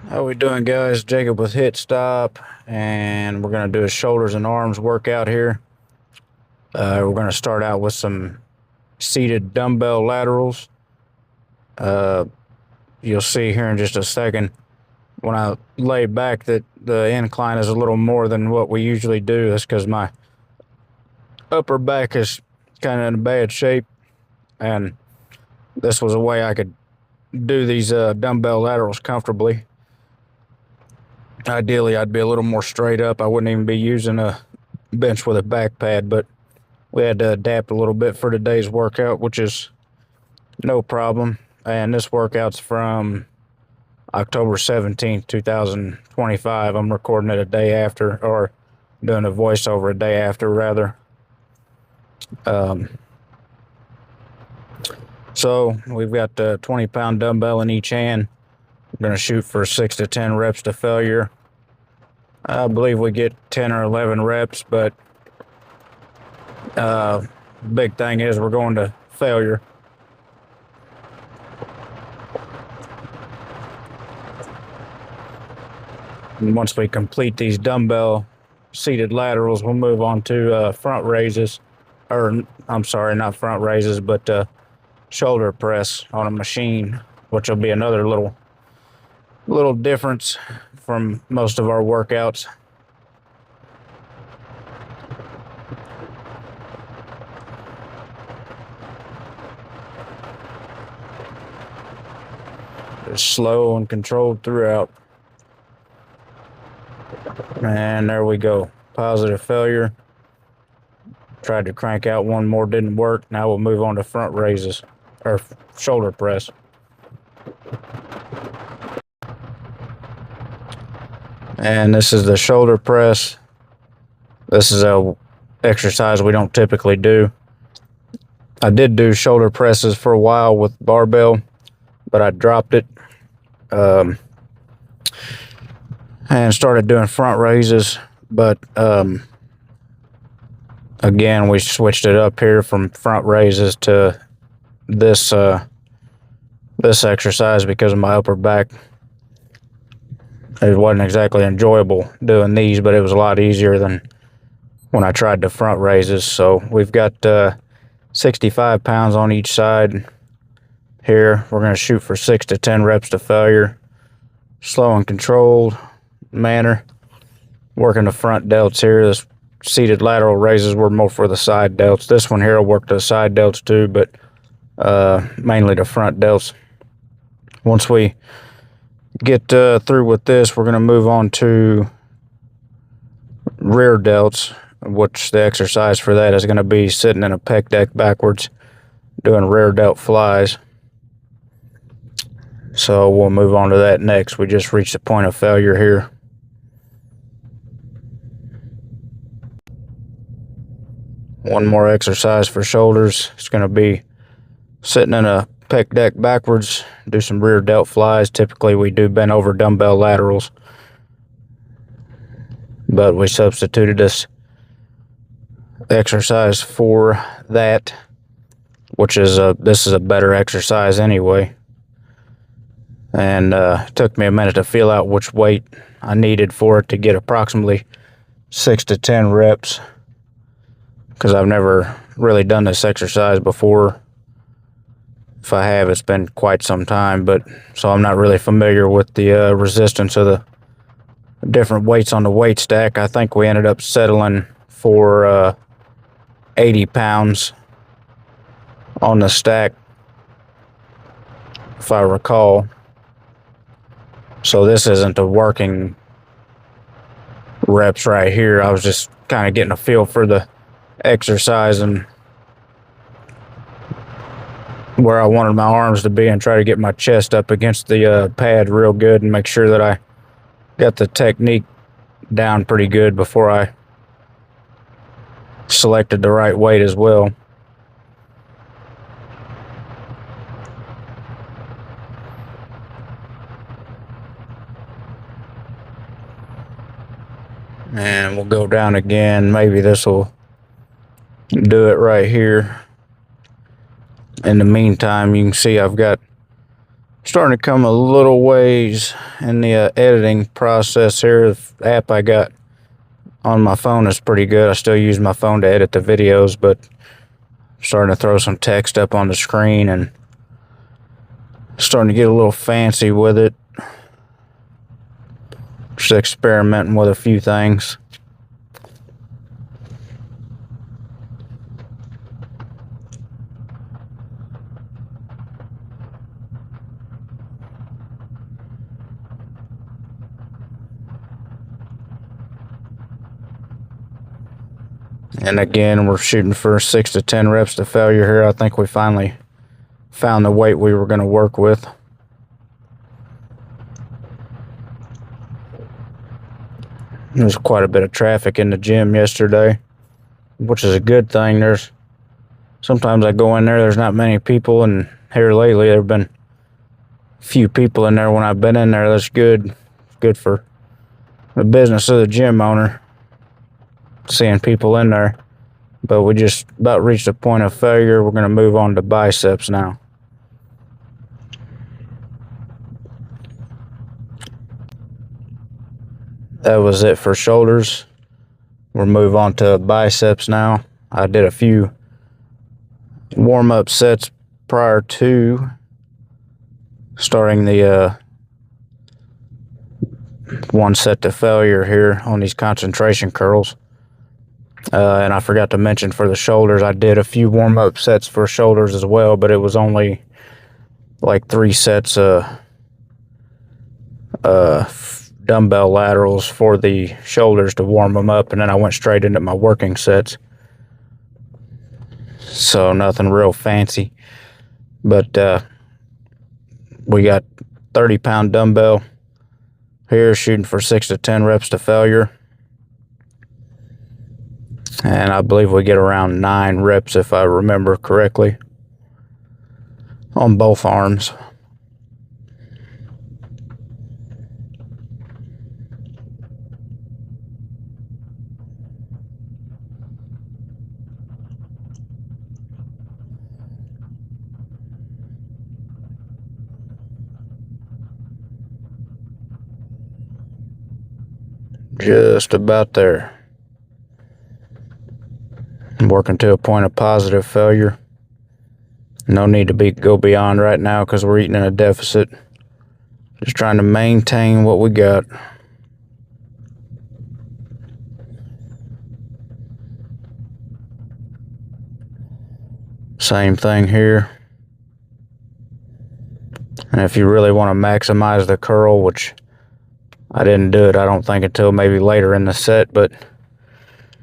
How we doing, guys? Jacob with H.I.T, and we're gonna do a shoulders and arms workout here. We're gonna start out with some seated dumbbell laterals. Uh, you'll see here in just a second when I lay back that the incline is a little more than what we usually do. That's because my upper back is kind of in bad shape, and this was a way I could do these dumbbell laterals comfortably. Ideally, I'd be a little more straight up. I wouldn't even be using a bench with a back pad, but we had to adapt a little bit for today's workout, which is no problem. And this workout's from October 17th, 2025. I'm recording it a day after, or doing a voiceover a day after, rather. Um, so we've got the 20-pound dumbbell in each hand. We're going to shoot for 6 to 10 reps to failure. I believe we get 10 or 11 reps, but big thing is we're going to failure. And once we complete these dumbbell seated laterals, we'll move on to front raises, or I'm sorry, not front raises, but shoulder press on a machine, which will be another little difference from most of our workouts. Just slow and controlled throughout. And there we go. Positive failure. Tried to crank out one more, didn't work. Now we'll move on to front raises, or shoulder press. And this is the shoulder press. This is a exercise we don't typically do. I did do shoulder presses for a while with barbell, but I dropped it and started doing front raises. But again, we switched it up here from front raises to this exercise because of my upper back. It wasn't exactly enjoyable doing these, but it was a lot easier than when I tried the front raises. So we've got 65 pounds on each side here. We're going to shoot for 6 to 10 reps to failure. Slow and controlled manner. Working the front delts here. This seated lateral raises were more for the side delts. This one here will work the side delts too, but mainly the front delts. Once we get through with this, we're going to move on to rear delts, which the exercise for that is going to be sitting in a pec deck backwards, doing rear delt flies. So we'll move on to that next. We just reached the point of failure here. One more exercise for shoulders. It's going to be sitting in a pec deck backwards, do some rear delt flies. Typically we do bent over dumbbell laterals, but we substituted this exercise for that, which is this is a better exercise anyway. And it took me a minute to feel out which weight I needed for it to get approximately 6 to 10 reps, because I've never really done this exercise before. If I have, it's been quite some time, but so I'm not really familiar with the resistance of the different weights on the weight stack. I think we ended up settling for 80 pounds on the stack, if I recall. So this isn't a working reps right here. I was just kind of getting a feel for the exercise and where I wanted my arms to be, and try to get my chest up against the pad real good and make sure that I got the technique down pretty good before I selected the right weight as well. And we'll go down again. Maybe this will do it right here. In the meantime, you can see I've got Starting to come a little ways in the editing process here. The app I got on my phone is pretty good. I still use my phone to edit the videos, but I'm starting to throw some text up on the screen and starting to get a little fancy with it. Just experimenting with a few things. And again, we're shooting for 6 to 10 reps to failure here. I think we finally found the weight we were going to work with. There's quite a bit of traffic in the gym yesterday, which is a good thing. Sometimes I go in there, there's not many people, and here lately there have been a few people in there when I've been in there. That's good. Good for the business of the gym owner, seeing people in there. But we just about reached a point of failure. We're going to move on to biceps now. That was it for shoulders. We'll move on to biceps now. I did a few warm-up sets prior to starting the one set to failure here on these concentration curls. And I forgot to mention for the shoulders, I did a few warm-up sets for shoulders as well, but it was only like 3 sets dumbbell laterals for the shoulders to warm them up, and then I went straight into my working sets. So nothing real fancy, but we got 30-pound dumbbell here, shooting for 6 to 10 reps to failure. And I believe we get around 9 reps, if I remember correctly, on both arms. Just about there. I'm working to a point of positive failure. No need to go beyond right now because we're eating in a deficit. Just trying to maintain what we got. Same thing here. And if you really want to maximize the curl, which I didn't do it, I don't think, until maybe later in the set, but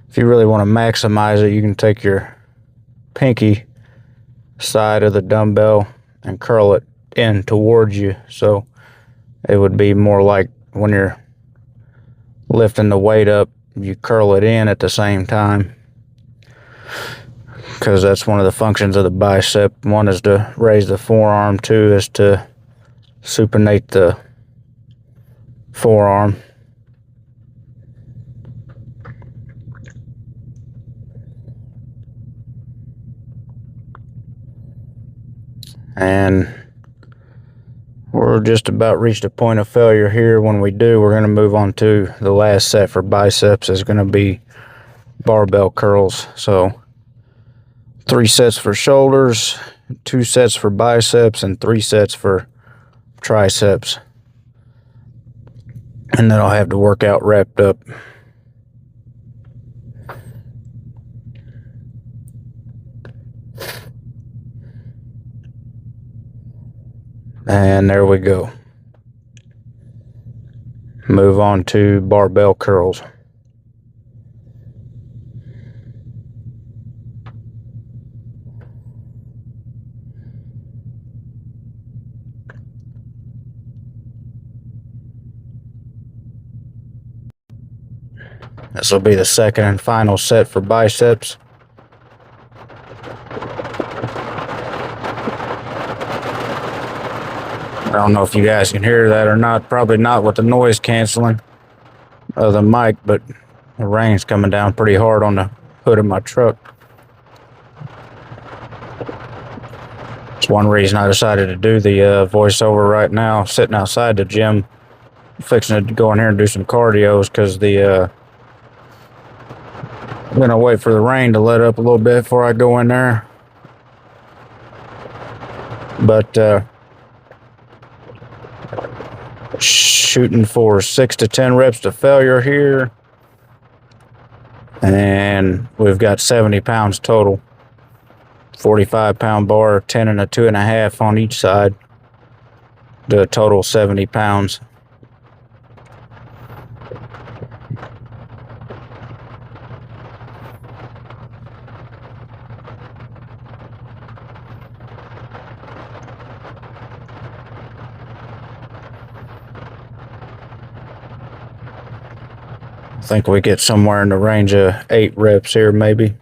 if you really want to maximize it, you can take your pinky side of the dumbbell and curl it in towards you. So it would be more like when you're lifting the weight up, you curl it in at the same time, because that's one of the functions of the bicep. One is to raise the forearm, 2 is to supinate the forearm. And we're just about reached a point of failure here. When we do, we're going to move on to the last set for biceps. Is going to be barbell curls. So 3 sets for shoulders, 2 sets for biceps, and 3 sets for triceps. And then I'll have the workout wrapped up. And there we go. Move on to barbell curls. This will be the second and final set for biceps. I don't know if you guys can hear that or not. Probably not with the noise canceling of the mic, but the rain's coming down pretty hard on the hood of my truck. That's one reason I decided to do the voiceover right now, sitting outside the gym, fixing to go in here and do some cardio, because I'm gonna wait for the rain to let up a little bit before I go in there. But shooting for 6 to 10 reps to failure here, and we've got 70 pounds total. 45-pound bar, 10 and a 2.5 on each side, to a total 70 pounds. I think we get somewhere in the range of 8 reps here, maybe.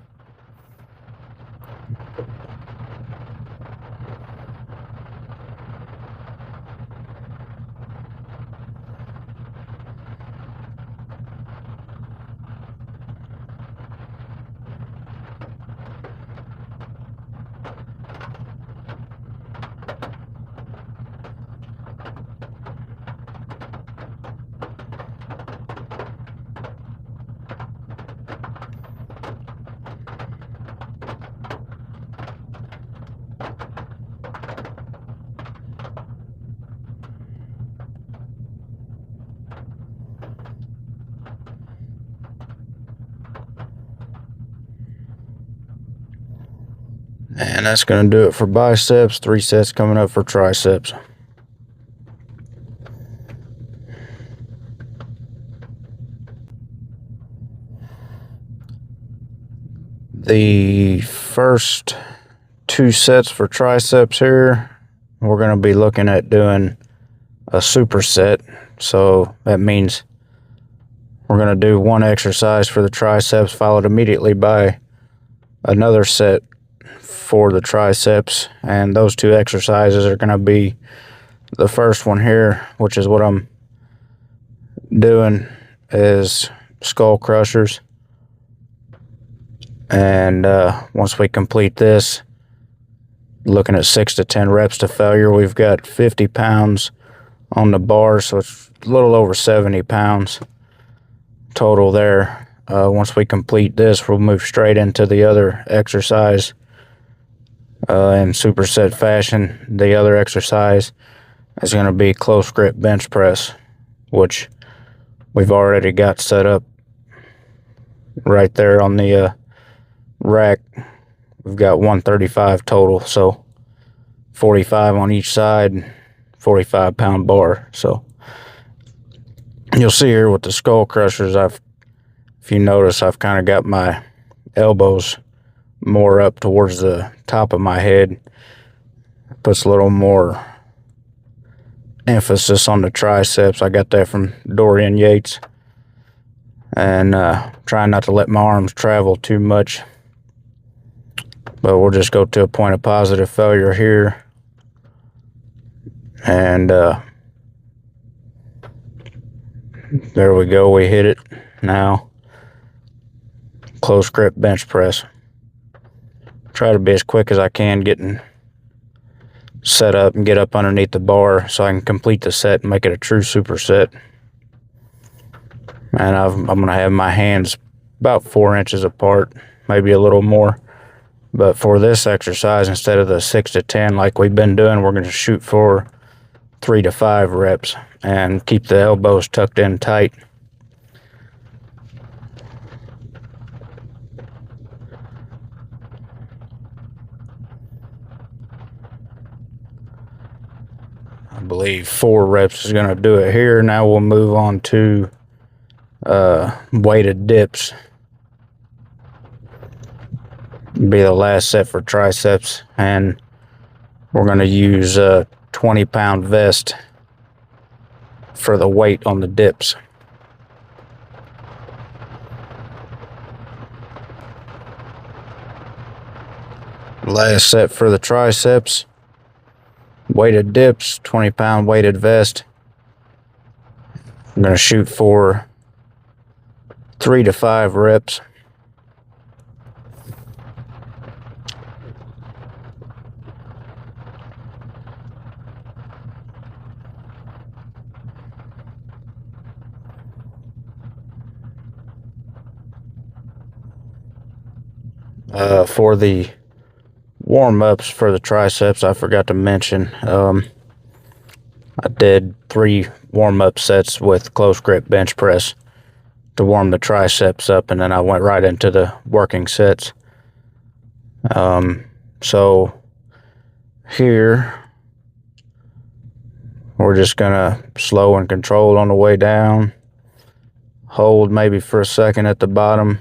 And that's going to do it for biceps. 3 sets coming up for triceps. The first 2 sets for triceps here, we're going to be looking at doing a superset. So that means we're going to do one exercise for the triceps, followed immediately by another set for the triceps, and those 2 exercises are going to be the first one here, which is what I'm doing, is skull crushers. And once we complete this, looking at 6 to 10 reps to failure, we've got 50 pounds on the bar, so it's a little over 70 pounds total there. Once we complete this, we'll move straight into the other exercise in superset fashion. The other exercise is going to be close grip bench press, which we've already got set up right there on the rack. We've got 135 total, so 45 on each side, 45-pound bar. So you'll see here with the skull crushers, if you notice, I've kind of got my elbows more up towards the top of my head. Puts a little more emphasis on the triceps. I got that from Dorian Yates. And trying not to let my arms travel too much. But we'll just go to a point of positive failure here. And there we go. We hit it. Now, close grip bench press. Try to be as quick as I can getting set up and get up underneath the bar so I can complete the set and make it a true superset. And I'm going to have my hands about 4 inches apart, maybe a little more. But for this exercise, instead of the 6 to 10 like we've been doing, we're going to shoot for 3 to 5 reps and keep the elbows tucked in tight. I believe 4 reps is going to do it here. Now we'll move on to weighted dips. Be the last set for triceps, and we're going to use a 20-pound vest for the weight on the dips. Last set for the triceps, weighted dips, 20-pound weighted vest. I'm going to shoot for 3 to 5 reps. For the warm-ups for the triceps, I forgot to mention, I did 3 warm-up sets with close grip bench press to warm the triceps up, and then I went right into the working sets. So here we're just gonna slow and control on the way down, hold maybe for a second at the bottom,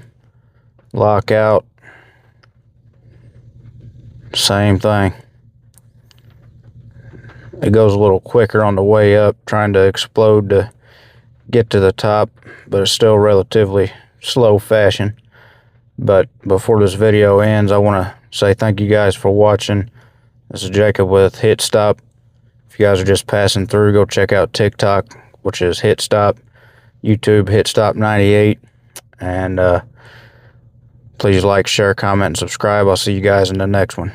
lock out, same thing. It goes a little quicker on the way up, trying to explode to get to the top, but it's still relatively slow fashion. But before this video ends, I want to say thank you guys for watching. This is Jacob with Hit Stop. If you guys are just passing through, go check out TikTok, which is Hit Stop, YouTube Hit Stop 98, and please like, share, comment, and subscribe. I'll see you guys in the next one.